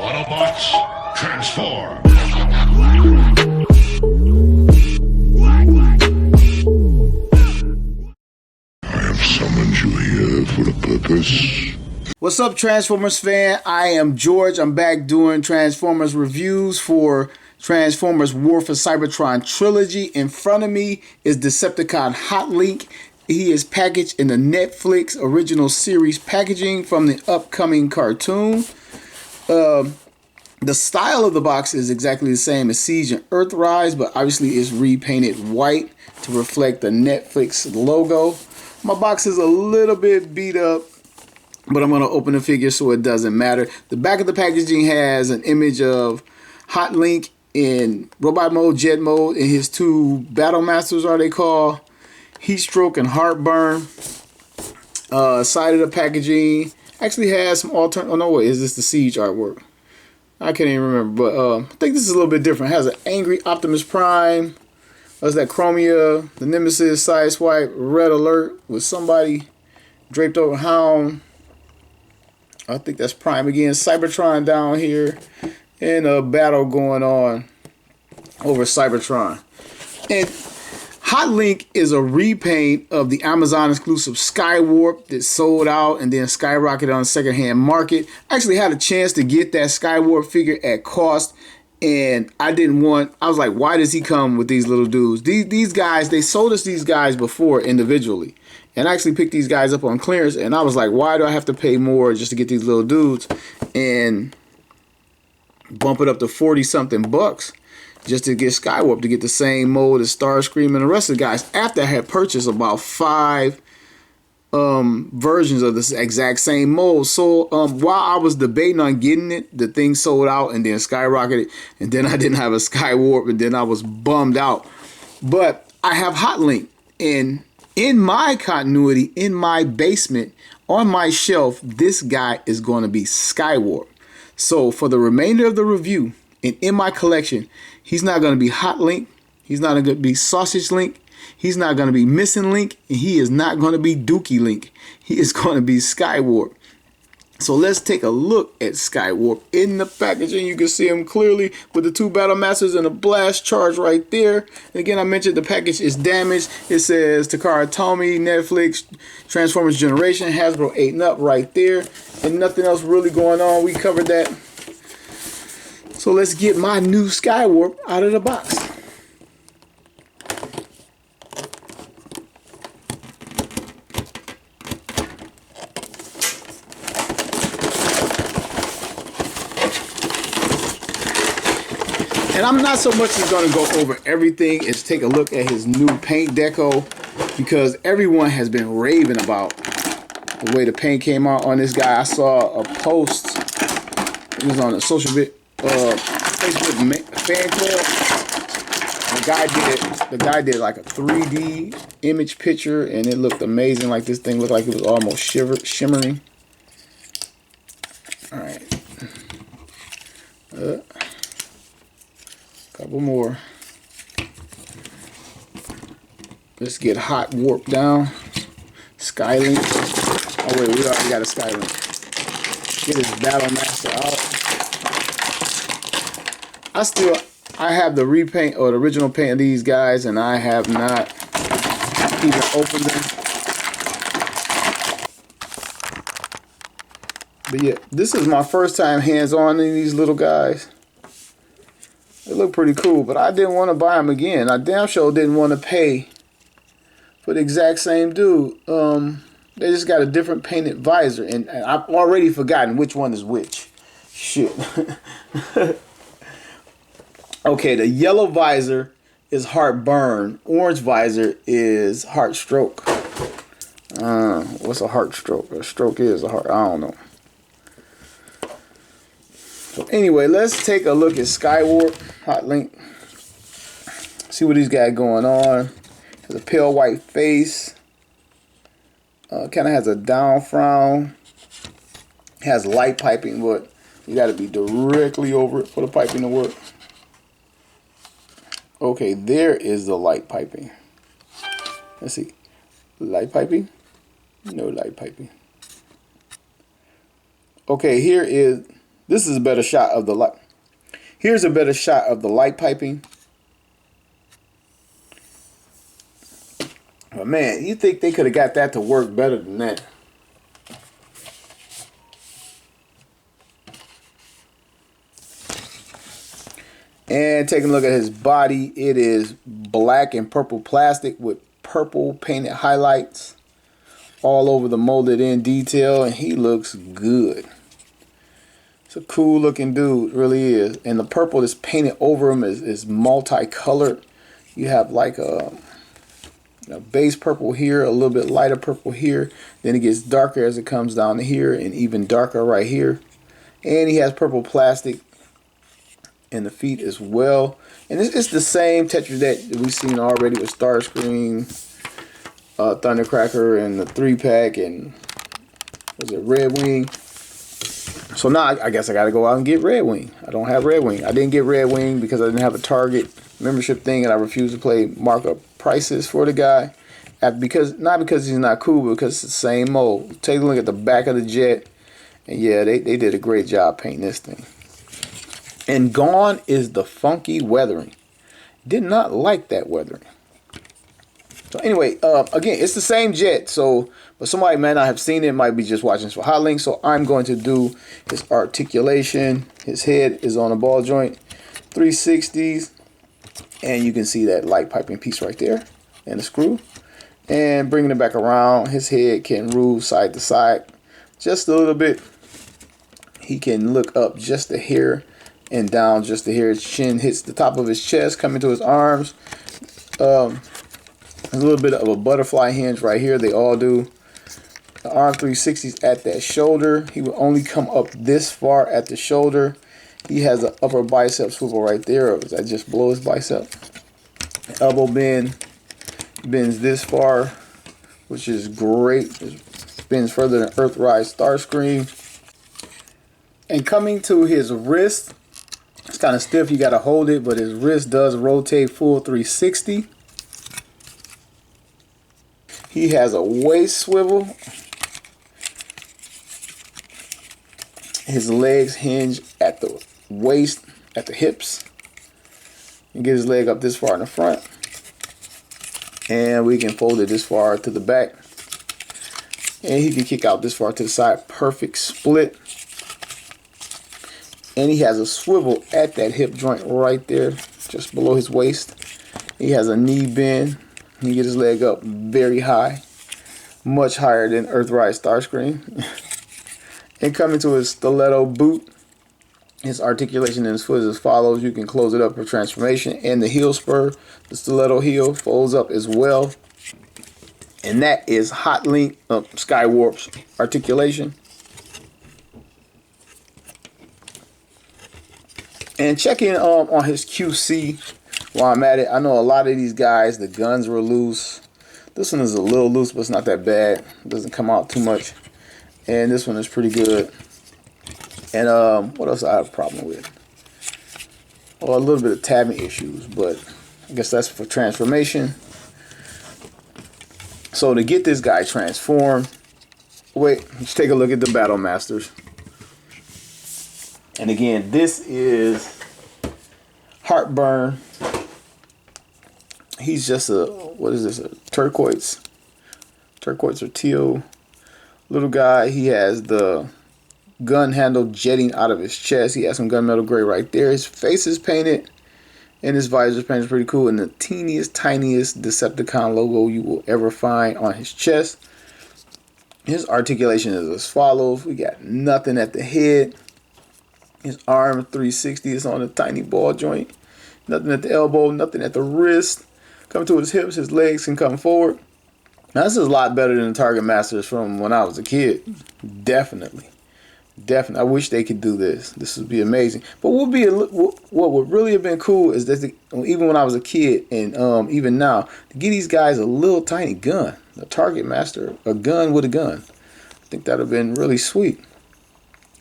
Autobots, transform! I have summoned you here for a purpose. What's up, Transformers fan? I am George. I'm back doing Transformers reviews for Transformers War for Cybertron trilogy. In front of me is Decepticon Hotlink. He is packaged in the Netflix original series packaging from the upcoming cartoon. The style of the box is exactly the same as Siege and Earthrise, but obviously it's repainted white to reflect the Netflix logo. My box is a little bit beat up, but I'm going to open the figure so it doesn't matter. The back of the packaging has an image of Hotlink in robot mode, jet mode, and his two battle masters are they called Heatstroke and Heartburn. Side of the packaging actually has some alternate. Oh no, wait, is this the Siege artwork? I can't even remember, but I think this is a little bit different. It has an angry Optimus Prime. There's that Chromia, the Nemesis, Sideswipe, Red Alert with somebody draped over Hound. I think that's Prime again. Cybertron down here, and a battle going on over Cybertron. And Hotlink is a repaint of the Amazon exclusive Skywarp that sold out and then skyrocketed on the secondhand market. I actually had a chance to get that Skywarp figure at cost, and I was like, why does he come with these little dudes? These guys, they sold us these guys before individually. And I actually picked these guys up on clearance, and I was like, why do I have to pay more just to get these little dudes and bump it up to 40-something bucks just to get Skywarp, to get the same mold as Starscream and the rest of the guys, after I had purchased about 5 versions of this exact same mold. So while I was debating on getting it, the thing sold out and then skyrocketed, and then I didn't have a Skywarp, and then I was bummed out. But I have Hotlink, and in my continuity, in my basement, on my shelf, this guy is going to be Skywarp. So for the remainder of the review, and in my collection, he's not going to be Hotlink, he's not going to be Sausage Link, he's not going to be Missing Link, and he is not going to be Dookie Link. He is going to be Skywarp. So let's take a look at Skywarp. In the packaging, you can see him clearly with the 2 Battle Masters and a blast charge right there. And again, I mentioned the package is damaged. It says Takara Tomy, Netflix, Transformers Generation, Hasbro 8 and up right there. And nothing else really going on. We covered that. So let's get my new Skywarp out of the box. And I'm not so much as going to go over everything as take a look at his new paint deco, because everyone has been raving about the way the paint came out on this guy. I saw a post, it was on a social Facebook fan club. The guy did like a 3D image picture, and it looked amazing. Like this thing looked like it was almost shimmering. All right. Couple more. Let's get Hot Warp down. Skylink. Oh wait, we already got a Skylink. Get his Battle Master out. I have the repaint or the original paint of these guys, and I have not even opened them. But yeah, this is my first time hands-on in these little guys. They look pretty cool, but I didn't want to buy them again. I damn sure didn't want to pay for the exact same dude. They just got a different painted visor, and I've already forgotten which one is which. Shit. Okay, the yellow visor is Heartburn. Orange visor is Heartstroke. What's a Heartstroke? A stroke is a heart. I don't know. So anyway, let's take a look at Skywarp, Hotlink. See what he's got going on. Has a pale white face. Kind of has a down frown. Has light piping, but you got to be directly over it for the piping to work. Okay, there is the light piping. Let's see. Light piping? No light piping. Okay, here is This is a better shot of the light. Here's a better shot of the light piping. But man, you think they could have got that to work better than that. And taking a look at his body, it is black and purple plastic with purple painted highlights all over the molded in detail, and he looks good. It's a cool looking dude, really is. And the purple that's painted over him is multicolored. You have like a base purple here, a little bit lighter purple here, then it gets darker as it comes down to here, and even darker right here. And he has purple plastic in the feet as well. And it's the same Tetra that we've seen already with Starscream, Thundercracker, and the 3-pack, and was it Red Wing? So now I guess I gotta go out and get Red Wing. I don't have Red Wing. I didn't get Red Wing because I didn't have a Target membership thing, and I refused to pay markup prices for the guy. Not because he's not cool, but because it's the same mold. Take a look at the back of the jet, and yeah, they did a great job painting this thing. And gone is the funky weathering. Did not like that weathering. So anyway, again, it's the same jet. So, but somebody might not have seen it. Might be just watching this for Hotlink. So I'm going to do his articulation. His head is on a ball joint, 360s, and you can see that light piping piece right there, and the screw. And bringing it back around, his head can move side to side just a little bit. He can look up just a hair and down just a hair. His chin hits the top of his chest, coming to his arms. There's a little bit of a butterfly hinge right here. They all do. The arm 360s at that shoulder. He will only come up this far at the shoulder. He has an upper bicep swivel right there. Or is that just below his bicep? Elbow bend. Bends this far, which is great. It bends further than Earthrise Starscream. And coming to his wrist, it's kind of stiff. You got to hold it, but his wrist does rotate full 360. He has a waist swivel. His legs hinge at the waist, at the hips. You get his leg up this far in the front. And we can fold it this far to the back. And he can kick out this far to the side. Perfect split. And he has a swivel at that hip joint right there, just below his waist. He has a knee bend. He gets his leg up very high, much higher than Earthrise Starscream. And coming to his stiletto boot, his articulation in his foot is as follows. You can close it up for transformation, and the heel spur, the stiletto heel, folds up as well. And that is Hotlink Skywarp's articulation. And checking on his QC while I'm at it. I know a lot of these guys, the guns were loose. This one is a little loose, but it's not that bad. It doesn't come out too much. And this one is pretty good. And what else I have a problem with? Well, a little bit of tabbing issues, but I guess that's for transformation. So to get this guy transformed, wait, let's take a look at the Battle Masters. And again, this is Heartburn. He's just a, what is this, a turquoise or teal little guy. He has the gun handle jetting out of his chest. He has some gunmetal gray right there. His face is painted, and his visor is painted pretty cool. And the teeniest, tiniest Decepticon logo you will ever find on his chest. His articulation is as follows. We got nothing at the head. His arm 360 is on a tiny ball joint. Nothing at the elbow, nothing at the wrist. Coming to his hips, his legs can come forward. Now this is a lot better than the Target Masters from when I was a kid. Definitely. I wish they could do this. This would be amazing. But what would really have been cool is that even when I was a kid and even now, to get these guys a little tiny gun, a Target Master, a gun with a gun. I think that would have been really sweet.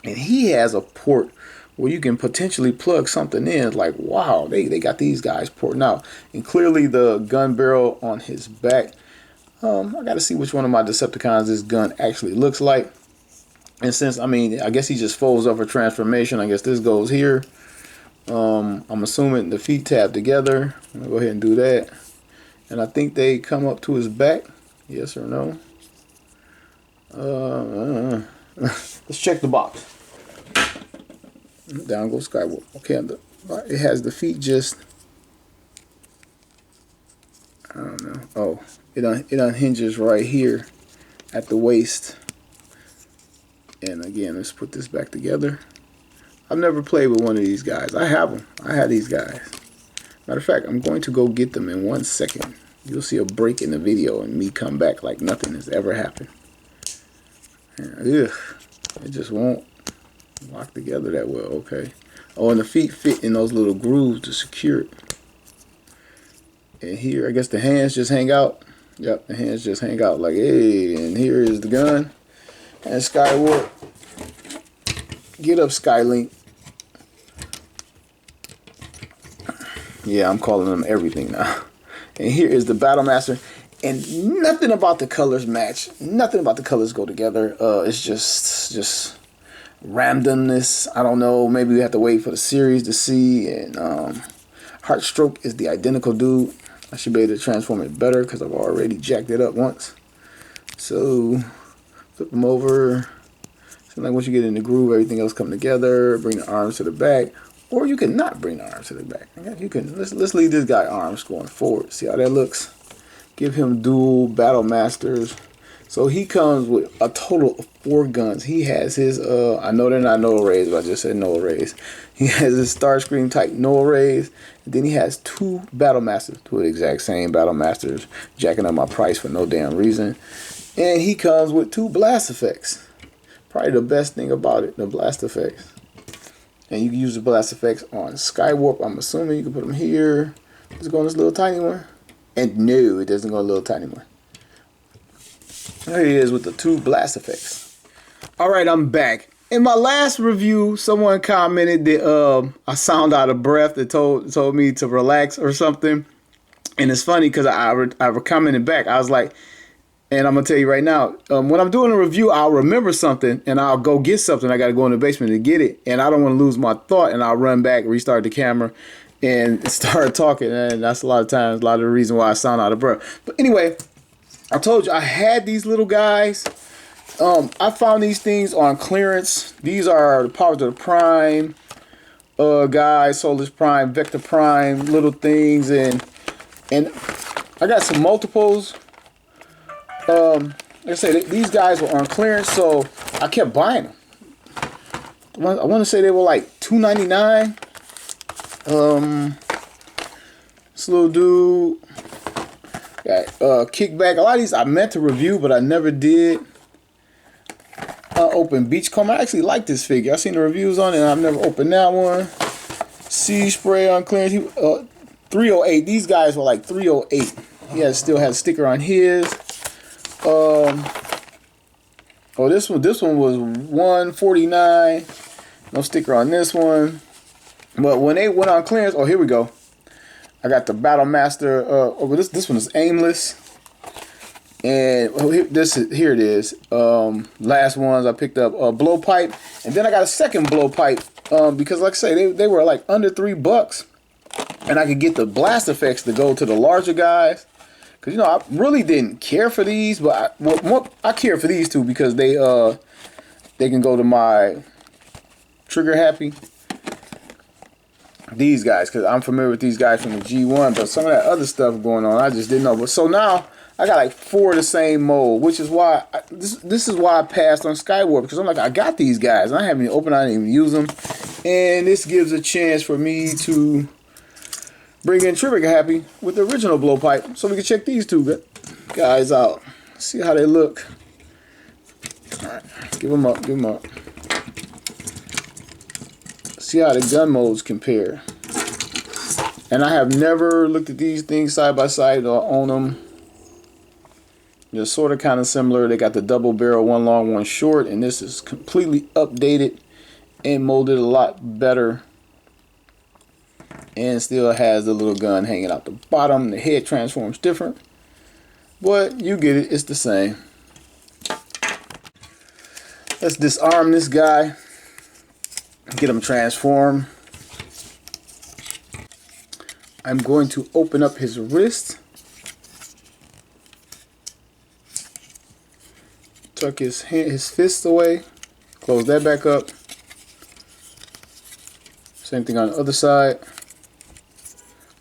And he has a port where you can potentially plug something in. It's like, wow, they got these guys porting out. And clearly the gun barrel on his back. I got to see which one of my Decepticons this gun actually looks like. And since, I mean, I guess he just folds up for transformation. I guess this goes here. I'm assuming the feet tab together. I'm gonna go ahead and do that. And I think they come up to his back. Yes or no? Let's check the box. Down goes Skyward. Okay, it has the feet just, I don't know. Oh, it unhinges right here at the waist. And again, let's put this back together. I've never played with one of these guys. I have them. I have these guys. Matter of fact, I'm going to go get them in 1 second. You'll see a break in the video and me come back like nothing has ever happened. Ugh, it just won't lock together that well. Okay. Oh, and the feet fit in those little grooves to secure it. And here, I guess the hands just hang out. Yep, the hands just hang out like, hey, and here is the gun. And Skyward. Get up, Skylink. Yeah, I'm calling them everything now. And here is the Battle Master. And nothing about the colors match. Nothing about the colors go together. It's just randomness. I don't know. Maybe we have to wait for the series to see. And Heartstroke is the identical dude. I should be able to transform it better because I've already jacked it up once. So flip them over. So like once you get in the groove, everything else come together. Bring the arms to the back. Or you can not bring the arms to the back. You can. Let's leave this guy arms going forward. See how that looks? Give him dual Battle Masters. So he comes with a total of 4 guns. He has his, I know they're not Noah Rays, but I just said Noah Rays. He has his Starscream type Noah Rays. And then he has 2 Battle Masters, 2 exact same Battle Masters, jacking up my price for no damn reason. And he comes with 2 blast effects. Probably the best thing about it, the blast effects. And you can use the blast effects on Skywarp. I'm assuming you can put them here. Let's go on this little tiny one. And no, it doesn't go a little tiny one. There it is with the 2 blast effects. Alright, I'm back. In my last review, someone commented that I sound out of breath. That told me to relax or something. And it's funny because I commented back. I was like, and I'm going to tell you right now, when I'm doing a review, I'll remember something and I'll go get something. I got to go in the basement to get it. And I don't want to lose my thought. And I'll run back, restart the camera, and start talking. And that's a lot of the reason why I sound out of breath. But anyway, I told you I had these little guys. I found these things on clearance. These are the Powers of the Prime guys, Solus Prime, Vector Prime, little things. And I got some multiples. Like I said, these guys were on clearance, so I kept buying them. I want to say they were like $2.99. This little dude got Kickback. A lot of these I meant to review, but I never did. Open Beachcomber. I actually like this figure. I've seen the reviews on it, and I've never opened that one. Sea Spray on clearance. 308. These guys were like 308. He still has a sticker on his. Oh, this one was $149. No sticker on this one. But when they went on clearance, oh, here we go. I got the Battle Master. This one is aimless. And here it is. Last ones I picked up Blowpipe, and then I got a second Blowpipe because, like I say, they were like under $3, and I could get the blast effects to go to the larger guys. Cause you know I really didn't care for these, but I care for these 2 because they can go to my Trigger Happy. These guys, cause I'm familiar with these guys from the G1, but some of that other stuff going on I just didn't know. But so now I got like 4 of the same mold, which is why this is why I passed on Skywarp, because I'm like, I got these guys and I haven't even opened, I didn't even use them, and this gives a chance for me to bring in Trigger Happy with the original Blowpipe, so we can check these 2 guys out. See how they look. All right, give them up, give them up. See how the gun modes compare. And I have never looked at these things side by side or own them. They're sort of kind of similar. They got the double barrel, one long, one short, and this is completely updated and molded a lot better. And still has the little gun hanging out the bottom. The head transforms different, but you get it. It's the same. Let's disarm this guy. Get him transformed. I'm going to open up his wrist. Tuck his fist away. Close that back up. Same thing on the other side.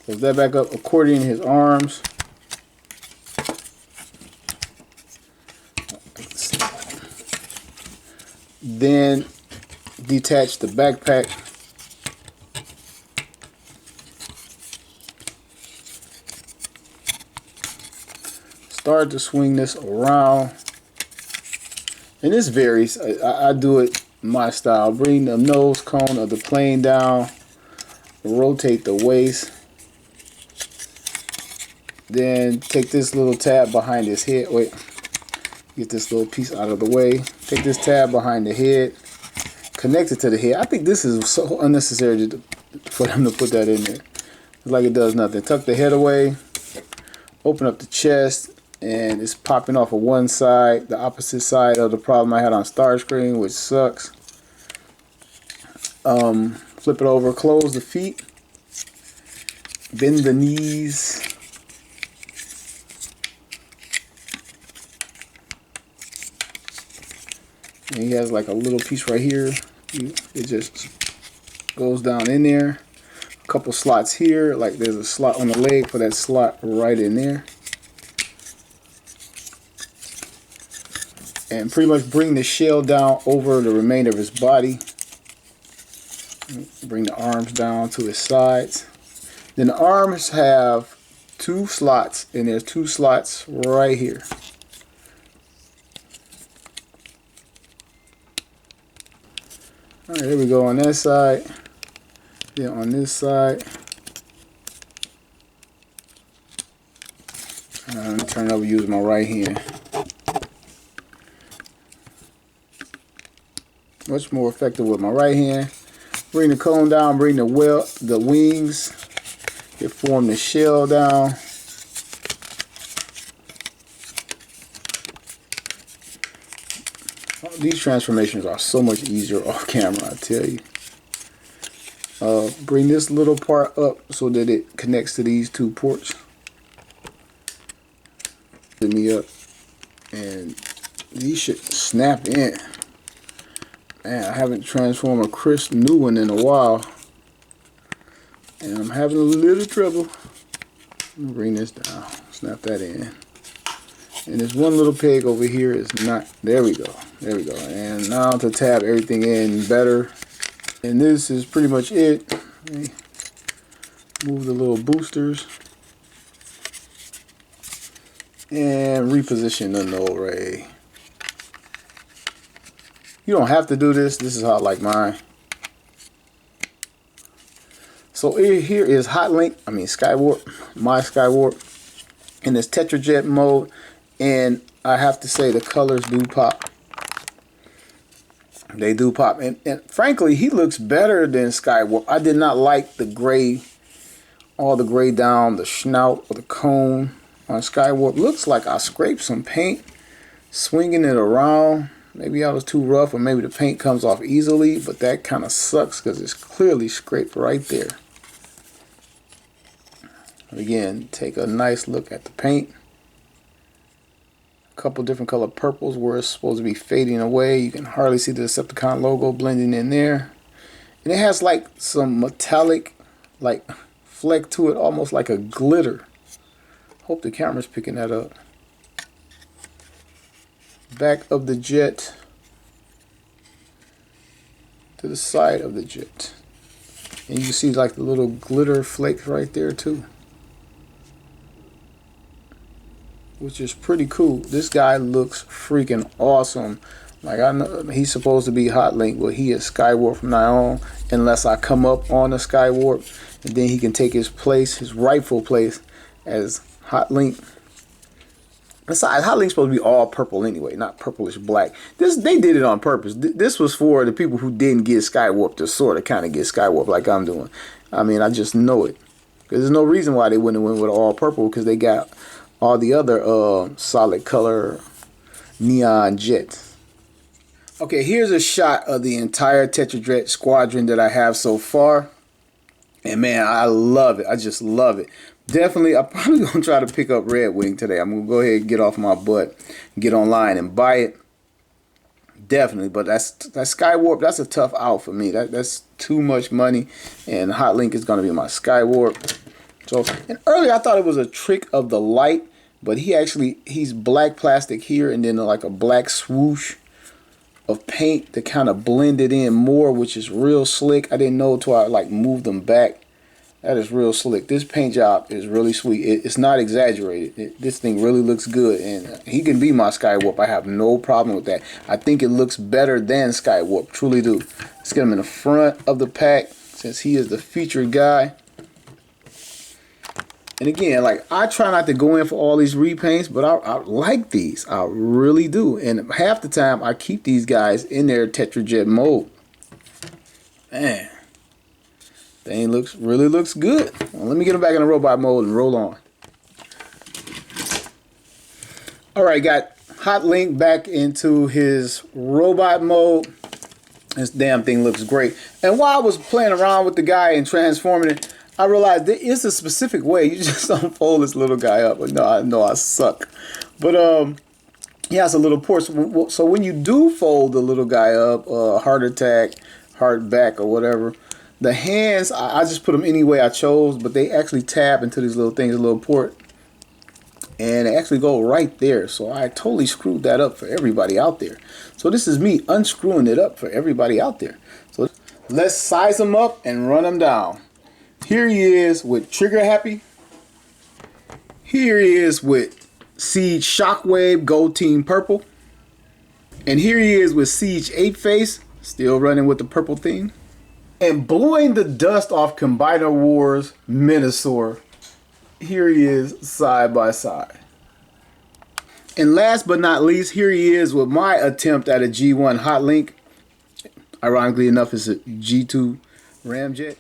Close that back up. Accordion his arms. Then detach the backpack. Start to swing this around. And this varies. I do it my style. Bring the nose cone of the plane down. Rotate the waist. Then take this little tab behind his head. Wait. Get this little piece out of the way. Take this tab behind the head. Connect it to the head. I think this is so unnecessary for them to put that in there. It's like it does nothing. Tuck the head away. Open up the chest. And it's popping off of one side, the opposite side of the problem I had on Starscream, which sucks. Flip it over, close the feet, bend the knees. And he has like a little piece right here. It just goes down in there. A couple slots here, like there's a slot on the leg for that slot right in there. And pretty much bring the shell down over the remainder of his body. Bring the arms down to his sides. Then the arms have two slots, and there's two slots right here. Alright, here we go on that side. Then on this side. I'm gonna turn it over using my right hand. Much more effective with my right hand. Bring the cone down, bring the wings. Form the shell down. These transformations are so much easier off camera, I tell you. Bring this little part up so that it connects to these two ports. Put me up, and these should snap in. Man, I haven't transformed a crisp new one in a while, and I'm having a little trouble. Let me bring this down, snap that in. And this one little peg over here is not, there we go, and now to tab everything in better. And this is pretty much it. Move the little boosters and reposition the null ray. You don't have to do this. This is how I like mine. So here is Hotlink, Skywarp, my Skywarp, in this Tetrajet mode. And I have to say the colors do pop. They do pop. And frankly, he looks better than Skywarp. I did not like the gray, all the gray down the snout or the cone on Skywarp. Looks like I scraped some paint, swinging it around. Maybe I was too rough, or maybe the paint comes off easily, but that kind of sucks because it's clearly scraped right there. Again, take a nice look at the paint. A couple different color purples where it's supposed to be fading away. You can hardly see the Decepticon logo blending in there. And it has like some metallic like fleck to it, almost like a glitter. Hope the camera's picking that up. Back of the jet to the side of the jet, and you see like the little glitter flakes right there too, which is pretty cool. This guy looks freaking awesome. Like, I know he's supposed to be Hotlink, but he is Skywarp from now on, unless I come up on the Skywarp, and then he can take his place, his rightful place as Hotlink. Besides, Hotlink's supposed to be all purple anyway, not purplish black. They did it on purpose. This was for the people who didn't get Skywarp to sort of kind of get Skywarp like I'm doing. I just know it. Because there's no reason why they wouldn't have went with all purple, because they got all the other solid color neon jets. Okay, here's a shot of the entire Tetrajet squadron that I have so far. And man, I love it. I just love it. Definitely, I'm probably going to try to pick up Red Wing today. I'm going to go ahead and get off my butt, get online and buy it. Definitely, but that Skywarp, that's a tough out for me. That's too much money, and Hotlink is going to be my Skywarp. So, and earlier I thought it was a trick of the light, but he's black plastic here and then like a black swoosh of paint to kind of blend it in more, which is real slick. I didn't know until I like moved them back. That is real slick. This paint job is really sweet. It's not exaggerated. This thing really looks good, and he can be my Skywarp. I have no problem with that. I think it looks better than Skywarp. Truly do. Let's get him in the front of the pack since he is the featured guy. And again, like, I try not to go in for all these repaints, but I like these. I really do. And half the time, I keep these guys in their Tetrajet mode. Man, thing really looks good. Well, let me get him back in the robot mode and roll on. All right, got Hotlink back into his robot mode. This damn thing looks great. And while I was playing around with the guy and transforming it, I realized there is a specific way. You just don't fold this little guy up. No, I know I suck. But he has a little port. So when you do fold the little guy up, heart attack, heart back, or whatever, the hands, I just put them any way I chose, but they actually tab into these little things, a little port. And they actually go right there. So I totally screwed that up for everybody out there. So this is me unscrewing it up for everybody out there. So let's size them up and run them down. Here he is with Trigger Happy. Here he is with Siege Shockwave Gold Team Purple. And here he is with Siege 8-Face, still running with the purple theme. And blowing the dust off Combiner Wars Minosaur. Here he is side by side. And last but not least, here he is with my attempt at a G1 Hotlink. Ironically enough, it's a G2 Ramjet.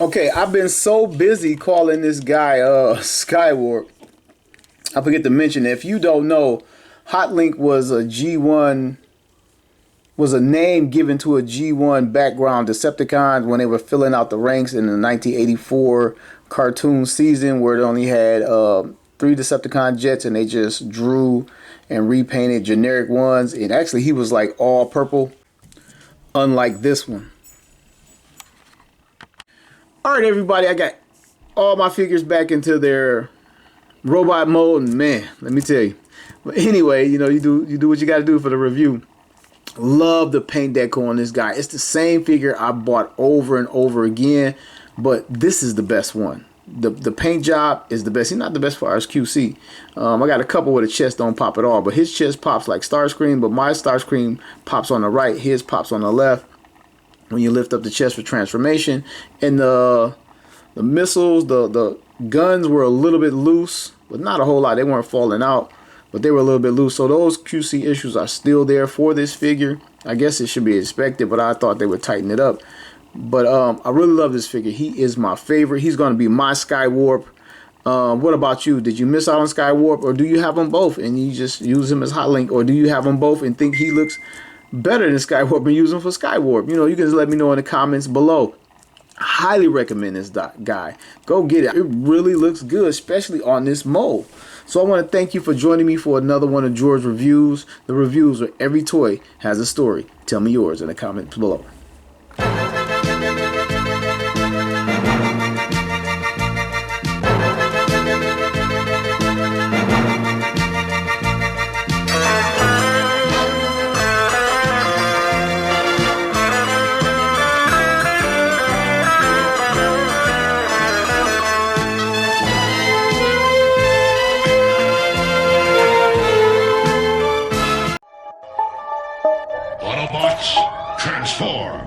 Okay, I've been so busy calling this guy Skywarp. I forget to mention, if you don't know, Hotlink was a G1, was a name given to a G1 background Decepticons when they were filling out the ranks in the 1984 cartoon season, where they only had 3 Decepticon jets and they just drew and repainted generic ones. And actually he was like all purple, unlike this one. Alright everybody, I got all my figures back into their robot mode, and man, let me tell you. But anyway, you know, you do what you gotta do for the review. Love the paint deco on this guy. It's the same figure I bought over and over again, but this is the best one. The paint job is the best. He's not the best for QC. I got a couple where the chest don't pop at all, but his chest pops like Starscream, but my Starscream pops on the right, his pops on the left. When you lift up the chest for transformation. And the missiles, the guns were a little bit loose, but not a whole lot. They weren't falling out, but they were a little bit loose. So those QC issues are still there for this figure. I guess it should be expected, but I thought they would tighten it up. But I really love this figure. He is my favorite. He's going to be my Skywarp. What about you? Did you miss out on Skywarp, or do you have them both and you just use him as Hotlink, or do you have them both and think he looks better than Skywarp and use them for Skywarp? You know, you can just let me know in the comments below. I highly recommend this guy. Go get it. It really looks good, especially on this mold. So I want to thank you for joining me for another one of George's reviews. The reviews where every toy has a story. Tell me yours in the comments below. Autobots, transform!